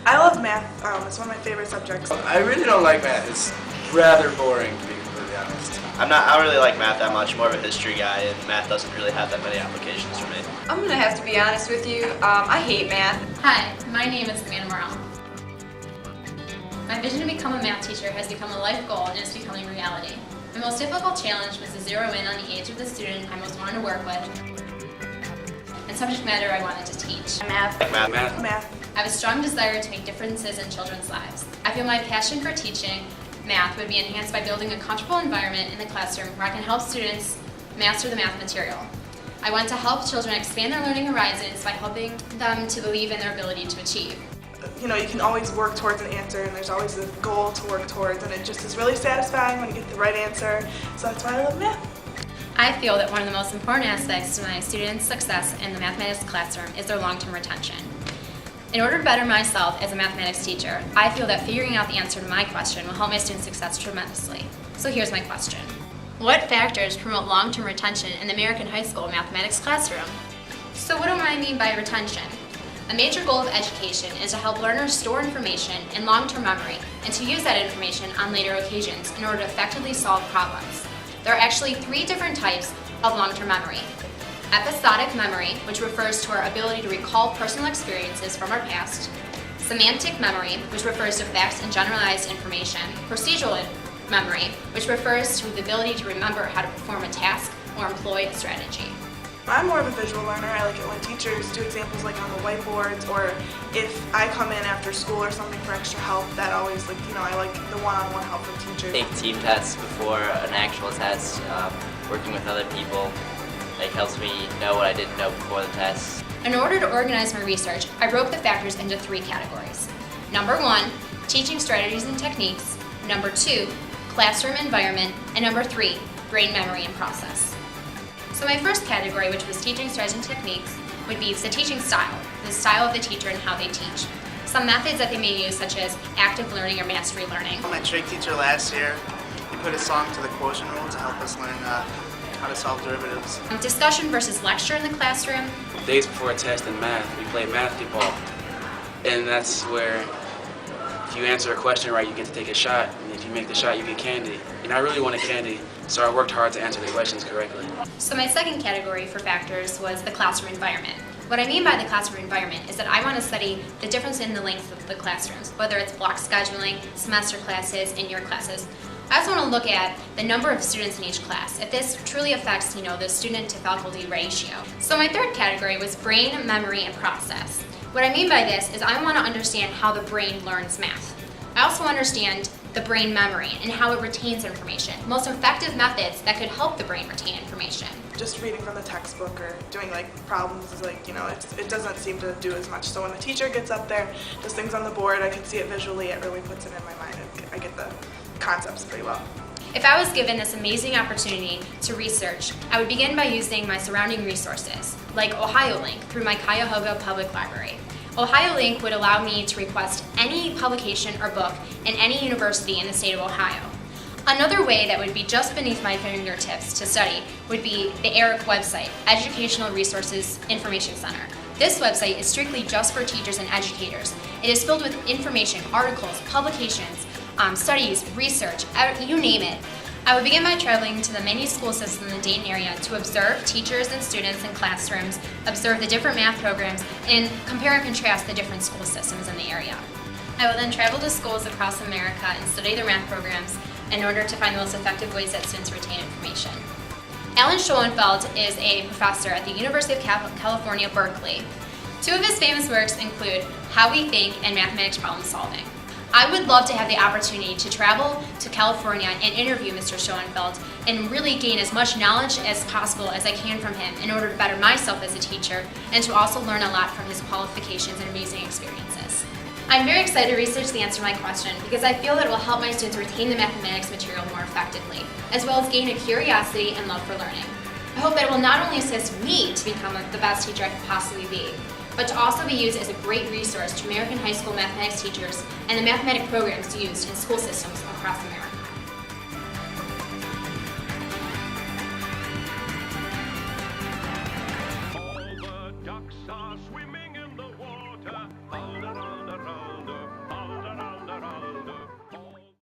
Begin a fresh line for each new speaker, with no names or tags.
I love math. It's one of my favorite subjects.
I really don't like math. It's rather boring, to be completely honest.
I don't really like math that much. More of a history guy, and math doesn't really have that many applications for me.
I'm gonna have to be honest with you. I hate math.
Hi, my name is Morel. My vision to become a math teacher has become a life goal and is becoming reality. My most difficult challenge was to zero in on the age of the student I most wanted to work with and subject matter I wanted to teach.
Math.
Math.
I have a strong desire to make differences in children's lives. I feel my passion for teaching math would be enhanced by building a comfortable environment in the classroom where I can help students master the math material. I want to help children expand their learning horizons by helping them to believe in their ability to achieve.
You can always work towards an answer, and there's always a goal to work towards, and it just is really satisfying when you get the right answer. So that's why I love math.
I feel that one of the most important aspects to my students' success in the mathematics classroom is their long-term retention. In order to better myself as a mathematics teacher, I feel that figuring out the answer to my question will help my students' success tremendously. So here's my question. What factors promote long-term retention in the American high school mathematics classroom? So what do I mean by retention? A major goal of education is to help learners store information in long-term memory and to use that information on later occasions in order to effectively solve problems. There are actually 3 different types of long-term memory. Episodic memory, which refers to our ability to recall personal experiences from our past. Semantic memory, which refers to facts and generalized information. Procedural memory, which refers to the ability to remember how to perform a task or employ a strategy.
I'm more of a visual learner. I like it when teachers do examples like on the whiteboards, or if I come in after school or something for extra help, that always I like the one-on-one help from teachers.
Take team tests before an actual test, working with other people, helps me know what I didn't know before the test.
In order to organize my research, I broke the factors into 3 categories. Number 1, teaching strategies and techniques. Number 2, classroom environment. And number 3, brain memory and process. So my first category, which was teaching strategies and techniques, would be the teaching style, the style of the teacher and how they teach. Some methods that they may use, such as active learning or mastery learning.
My trig teacher last year, he put a song to the quotient rule to help us learn how to solve derivatives.
Discussion versus lecture in the classroom.
Days before a test in math, we play basketball, and that's where if you answer a question right, you get to take a shot, and if you make the shot, you get candy. And I really wanted candy, so I worked hard to answer the questions correctly.
So my second category for factors was the classroom environment. What I mean by the classroom environment is that I want to study the difference in the length of the classrooms, whether it's block scheduling, semester classes, and year classes. I also want to look at the number of students in each class, if this truly affects, the student to faculty ratio. So my third category was brain, memory, and process. What I mean by this is I want to understand how the brain learns math. I also understand the brain memory and how it retains information, most effective methods that could help the brain retain information.
Just reading from the textbook or doing problems is it doesn't seem to do as much. So when the teacher gets up there, does things on the board, I can see it visually, it really puts it in my mind, and I get the concepts pretty well.
If I was given this amazing opportunity to research, I would begin by using my surrounding resources, like OhioLink through my Cuyahoga Public Library. OhioLink would allow me to request any publication or book in any university in the state of Ohio. Another way that would be just beneath my fingertips to study would be the ERIC website, Educational Resources Information Center. This website is strictly just for teachers and educators. It is filled with information, articles, publications, studies, research, you name it. I would begin by traveling to the many school systems in the Dayton area to observe teachers and students in classrooms, observe the different math programs, and compare and contrast the different school systems in the area. I will then travel to schools across America and study their math programs in order to find the most effective ways that students retain information. Alan Schoenfeld is a professor at the University of California, Berkeley. 2 of his famous works include How We Think and Mathematics Problem Solving. I would love to have the opportunity to travel to California and interview Mr. Schoenfeld and really gain as much knowledge as possible as I can from him in order to better myself as a teacher and to also learn a lot from his qualifications and amazing experiences. I'm very excited to research the answer to my question because I feel that it will help my students retain the mathematics material more effectively, as well as gain a curiosity and love for learning. I hope that it will not only assist me to become the best teacher I could possibly be, but to also be used as a great resource to American high school mathematics teachers and the mathematics programs used in school systems across America.